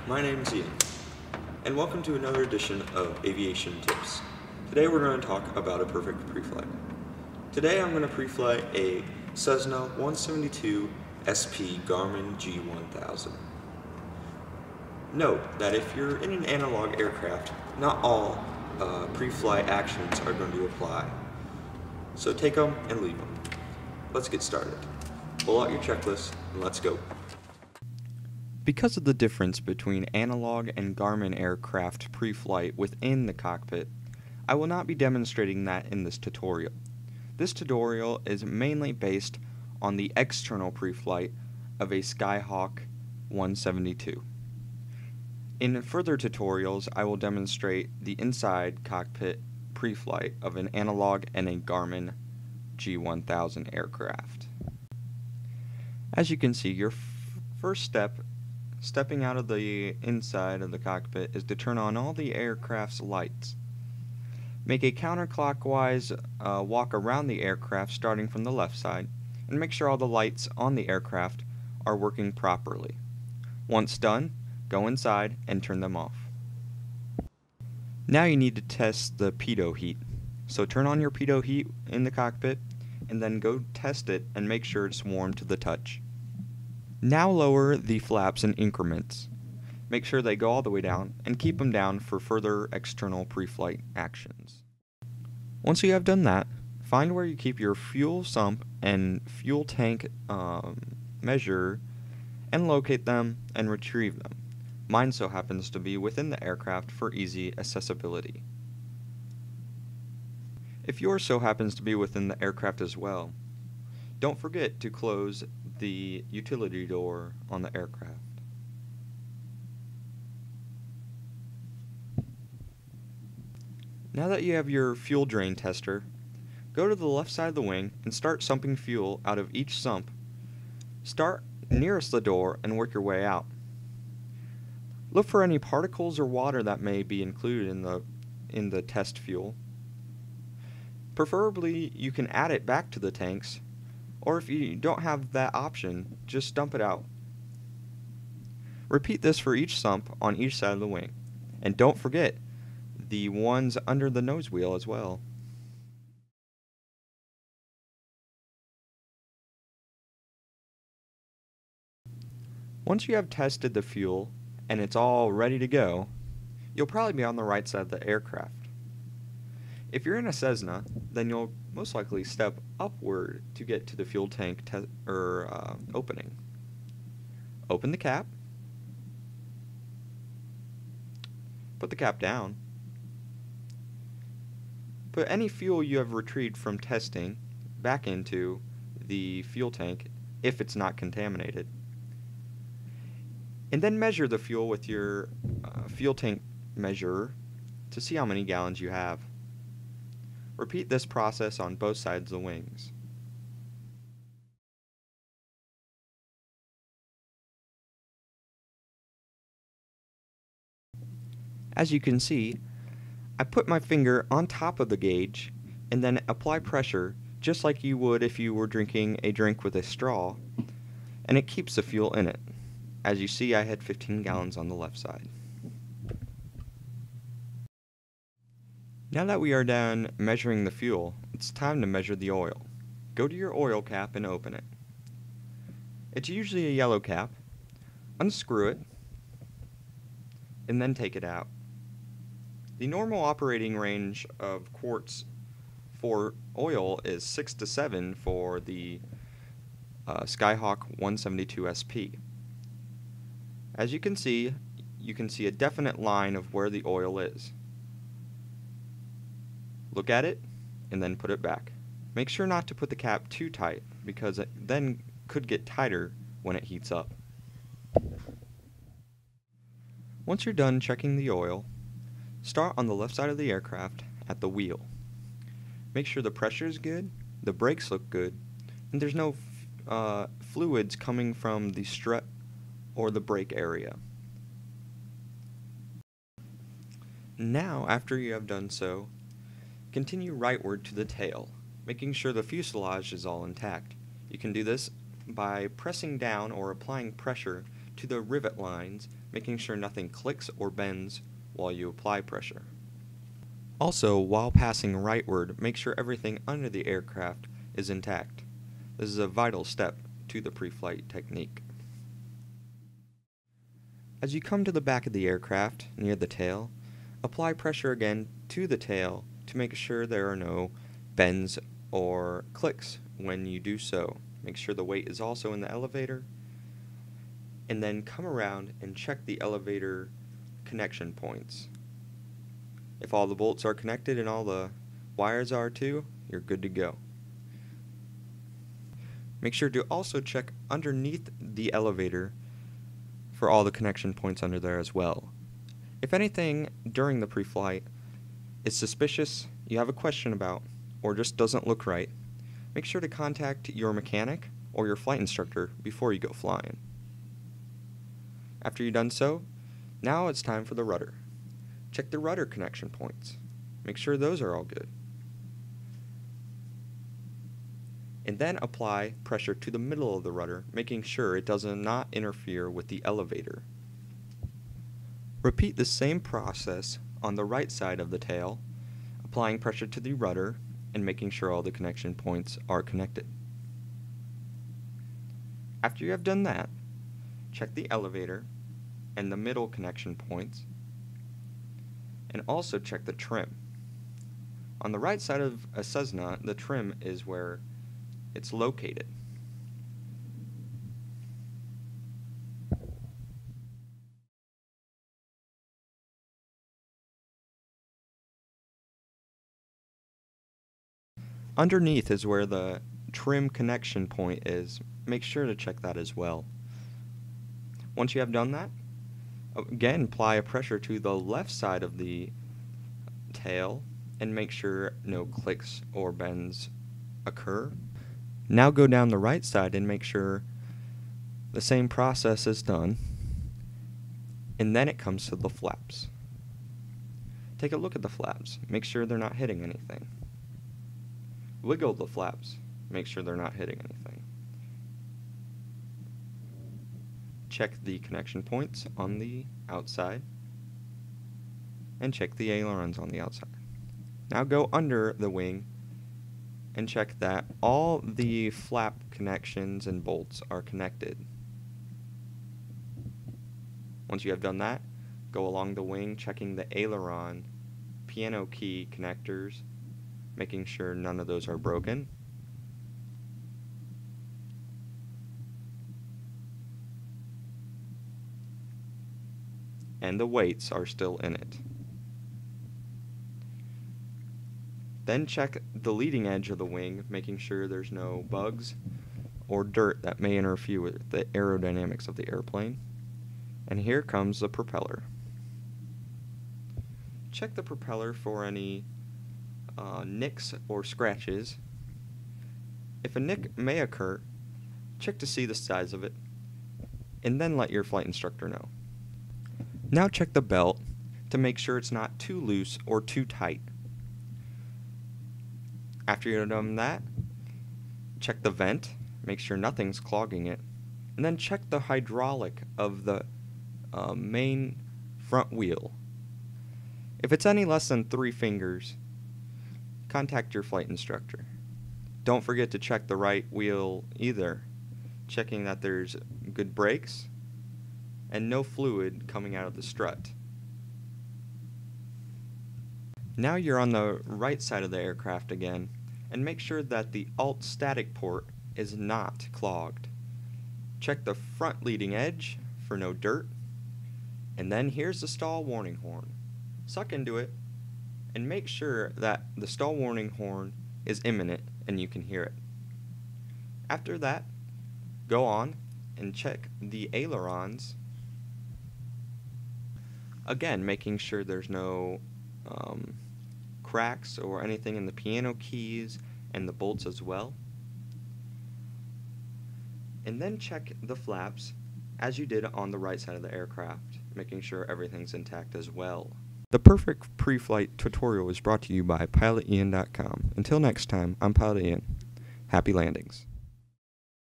my name's Ian, and welcome to another edition of Aviation Tips. Today we're going to talk about a perfect pre-flight. Today I'm going to pre-fly a Cessna 172 SP Garmin G1000. Note that if you're in an analog aircraft, not all pre-flight actions are going to apply. So take them and leave them. Let's get started. Pull out your checklist and let's go. Because of the difference between analog and Garmin aircraft pre-flight within the cockpit, I will not be demonstrating that in this tutorial. This tutorial is mainly based on the external pre-flight of a Skyhawk 172. In further tutorials, I will demonstrate the inside cockpit pre-flight of an analog and a Garmin G1000 aircraft. As you can see, your first stepping out of the inside of the cockpit is to turn on all the aircraft's lights. Make a counterclockwise walk around the aircraft starting from the left side, and make sure all the lights on the aircraft are working properly. Once done, go inside and turn them off. Now you need to test the pitot heat. So turn on your pitot heat in the cockpit, and then go test it and make sure it's warm to the touch. Now lower the flaps in increments. Make sure they go all the way down and keep them down for further external pre-flight actions. Once you have done that, find where you keep your fuel sump and fuel tank measure and locate them and retrieve them. Mine so happens to be within the aircraft for easy accessibility. If yours so happens to be within the aircraft as well, don't forget to close the utility door on the aircraft. Now that you have your fuel drain tester, go to the left side of the wing and start sumping fuel out of each sump. Start nearest the door and work your way out. Look for any particles or water that may be included in the test fuel. Preferably, you can add it back to the tanks, or if you don't have that option, just dump it out. Repeat this for each sump on each side of the wing, and don't forget the ones under the nose wheel as well. Once you have tested the fuel and it's all ready to go, you'll probably be on the right side of the aircraft. If you're in a Cessna, then you'll most likely step upward to get to the fuel tank opening. Open the cap. Put the cap down. Put any fuel you have retrieved from testing back into the fuel tank if it's not contaminated. And then measure the fuel with your fuel tank measurer to see how many gallons you have. Repeat this process on both sides of the wings. As you can see, I put my finger on top of the gauge and then apply pressure just like you would if you were drinking a drink with a straw, and it keeps the fuel in it. As you see, I had 15 gallons on the left side. Now that we are done measuring the fuel, it's time to measure the oil. Go to your oil cap and open it. It's usually a yellow cap. Unscrew it, and then take it out. The normal operating range of quarts for oil is 6 to 7 for the Skyhawk 172 SP. As you can see a definite line of where the oil is. Look at it, and then put it back. Make sure not to put the cap too tight, because it then could get tighter when it heats up. Once you're done checking the oil, start on the left side of the aircraft at the wheel. Make sure the pressure is good, the brakes look good, and there's no fluids coming from the strut or the brake area. Now, after you have done so, continue rightward to the tail, making sure the fuselage is all intact. You can do this by pressing down or applying pressure to the rivet lines making sure nothing clicks or bends while you apply pressure. Also, while passing rightward, make sure everything under the aircraft is intact. This is a vital step to the pre-flight technique. As you come to the back of the aircraft, near the tail, apply pressure again to the tail to make sure there are no bends or clicks when you do so. Make sure the weight is also in the elevator, and then come around and check the elevator connection points. If all the bolts are connected and all the wires are too, you're good to go. Make sure to also check underneath the elevator for all the connection points under there as well. If anything during the pre-flight is suspicious, you have a question about, or just doesn't look right, make sure to contact your mechanic or your flight instructor before you go flying. After you've done so, now it's time for the rudder. Check the rudder connection points. Make sure those are all good. And then apply pressure to the middle of the rudder, making sure it does not interfere with the elevator. Repeat the same process on the right side of the tail, applying pressure to the rudder and making sure all the connection points are connected. After you have done that, check the elevator and the middle connection points, and also check the trim. On the right side of a Cessna, the trim is where it's located. Underneath is where the trim connection point is. Make sure to check that as well. Once you have done that, again apply a pressure to the left side of the tail and make sure no clicks or bends occur. Now go down the right side and make sure the same process is done, and then it comes to the flaps. Take a look at the flaps. Make sure they're not hitting anything. Wiggle the flaps. Make sure they're not hitting anything. Check the connection points on the outside, and check the ailerons on the outside. Now go under the wing and check that all the flap connections and bolts are connected. Once you have done that, go along the wing checking the aileron piano key connectors, making sure none of those are broken. And the weights are still in it. Then check the leading edge of the wing, making sure there's no bugs or dirt that may interfere with the aerodynamics of the airplane. And here comes the propeller. Check the propeller for any nicks or scratches. If a nick may occur, check to see the size of it, and then let your flight instructor know. Now check the belt to make sure it's not too loose or too tight. After you've done that, check the vent, make sure nothing's clogging it, and then check the hydraulic of the main front wheel. If it's any less than 3 fingers, contact your flight instructor. Don't forget to check the right wheel either, checking that there's good brakes and no fluid coming out of the strut. Now you're on the right side of the aircraft again, and make sure that the alt static port is not clogged. Check the front leading edge for no dirt, and then here's the stall warning horn. Suck into it and make sure that the stall warning horn is imminent and you can hear it. After that, go on and check the ailerons, again making sure there's no cracks or anything in the piano keys and the bolts as well. And then check the flaps as you did on the right side of the aircraft, making sure everything's intact as well. The perfect pre-flight tutorial is brought to you by PilotIan.com. Until next time, I'm Pilot Ian. Happy landings.